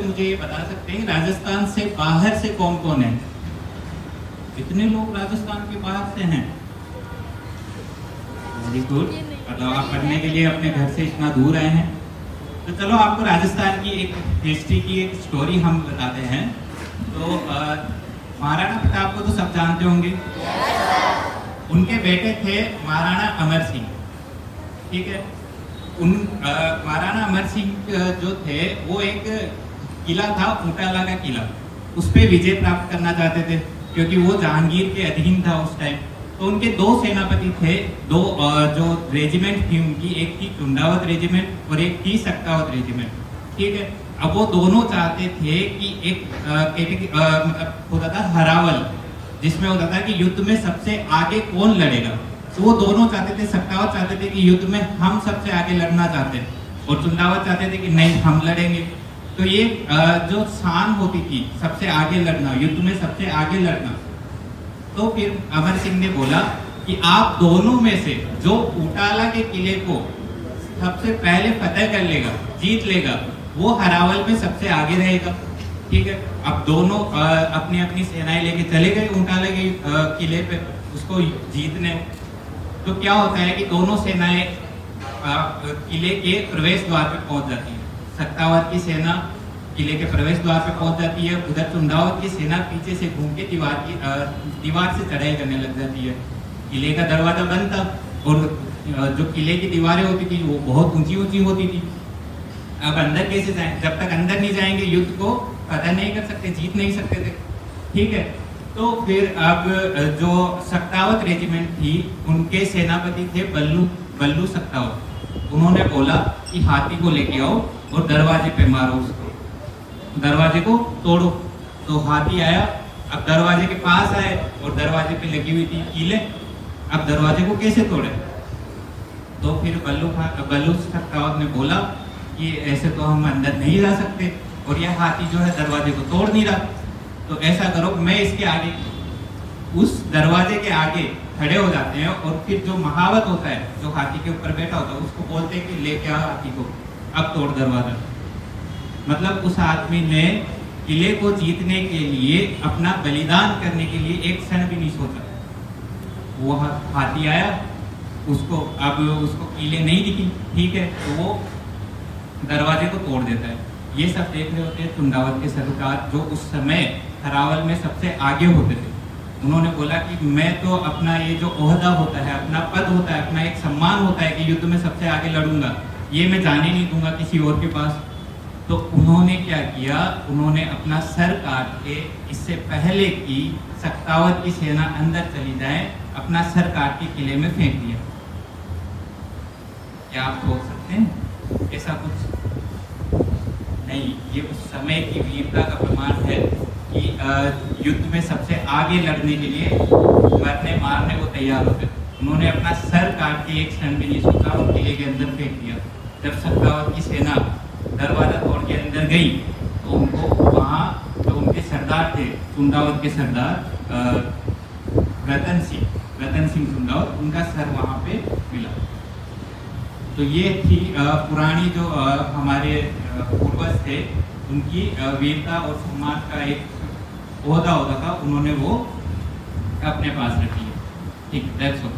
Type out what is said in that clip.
मुझे ये बता सकते हैं राजस्थान से बाहर से कौन कौन है? कितने लोग राजस्थान के बाहर से हैं? Very good. मतलब आप पढ़ने के लिए अपने घर से इतना दूर आए हैं। तो चलो आपको राजस्थान की एक हिस्ट्री की एक स्टोरी हम बताते हैं। तो महाराणा प्रताप को तो सब जानते होंगे। उनके बेटे थे महाराणा अमर सिंह, ठीक है। महाराणा अमर सिंह जो थे वो एक किला था, ऊंटाला का किला, उस पर विजय प्राप्त करना चाहते थे क्योंकि वो जहांगीर के अधीन था उस टाइम। तो उनके दो सेनापति थे, दो जो रेजिमेंट थी उनकी, एक थी चुंडावत रेजिमेंट और एक थी सक्तावत रेजिमेंट, ठीक है। अब वो दोनों चाहते थे कि एक होता था हरावल, जिसमें होता था कि युद्ध में सबसे आगे कौन लड़ेगा। तो वो दोनों चाहते थे, सक्तावत चाहते थे कि युद्ध में हम सबसे आगे लड़ना चाहते हैं और चुंडावत चाहते थे कि नहीं हम लड़ेंगे। तो ये जो शान होती थी सबसे आगे लड़ना, युद्ध में सबसे आगे लड़ना। तो फिर अमर सिंह ने बोला कि आप दोनों में से जो ऊंटाला के किले को सबसे पहले फतेह कर लेगा, जीत लेगा, वो हरावल में सबसे आगे रहेगा, ठीक है। अब दोनों अपनी अपनी सेनाएं लेके चले गए ऊंटाला के किले पे उसको जीतने। तो क्या होता है कि दोनों सेनाएं किले के प्रवेश द्वार पे पहुंच जाती है। सक्तावत की सेना किले के प्रवेश द्वार पे पहुंच जाती है, उधर चुंडावत की सेना पीछे से घूम के दीवार से चढ़ाई करने लग जाती है। किले का दरवाजा बंद था और जो किले की दीवारें होती थी वो बहुत ऊंची ऊंची होती थी। अब अंदर कैसे जाएं? जब तक अंदर नहीं जाएंगे युद्ध को पता नहीं कर सकते, जीत नहीं सकते थे, ठीक है। तो फिर अब जो सक्तावत रेजिमेंट थी उनके सेनापति थे बल्लू सक्तावत। उन्होंने बोला कि हाथी को लेके आओ और दरवाजे पे मारो, उसको दरवाजे को तोड़ो। तो हाथी आया, अब दरवाजे के पास आए और दरवाजे पे लगी हुई थी कीलें। अब दरवाजे को कैसे तोड़े? तो फिर बल्लू सक्तावत ने बोला कि ऐसे तो हम अंदर नहीं जा सकते और यह हाथी जो है दरवाजे को तोड़ नहीं रहा। तो ऐसा करो, मैं इसके आगे, उस दरवाजे के आगे खड़े हो जाते हैं और फिर जो महावत होता है जो हाथी के ऊपर बैठा होता है उसको बोलते हैं कि लेके आ हाथी को, अब तोड़ दरवाजा। मतलब उस आदमी ने किले को जीतने के लिए, अपना बलिदान करने के लिए एक क्षण भी नहीं सोचा। वो हाथी आया, उसको किले नहीं दिखी, ठीक है, तो वो दरवाजे को तोड़ देता है। ये सब देख रहे होते हैं चुंडावत के सरकार, जो उस समय हरावल में सबसे आगे होते थे। उन्होंने बोला कि मैं तो अपना ये जो ओहदा होता है, अपना पद होता है, अपना एक सम्मान होता है कि युद्ध में सबसे आगे लड़ूंगा, ये मैं जाने नहीं दूंगा किसी और के पास। तो उन्होंने क्या किया, उन्होंने अपना सर काट के, इससे पहले कि सक्तावत की सेना अंदर चली जाए, अपना सर काट के किले में फेंक दिया। क्या आप सोच सकते हैं ऐसा कुछ? नहीं, ये उस समय की वीरता का प्रमाण है कि युद्ध में सबसे आगे लड़ने के लिए मरने मारने को तैयार होते। उन्होंने अपना सर काट के एक क्षण भी नहीं सोचा और किले के अंदर फेंक दिया। जब सक्तावत की सेना दरवाजा तोड़ के अंदर गई तो उनको वहाँ जो उनके सरदार थे, चुंडावत के सरदार रतन सिंह चुंडावत, उनका सर वहाँ पे मिला। तो ये थी पुरानी जो हमारे पूर्वज थे, उनकी वीरता और सम्मान का एक ओहदा होता था, उन्होंने वो अपने पास रखी है, ठीक, दैट्स ऑल।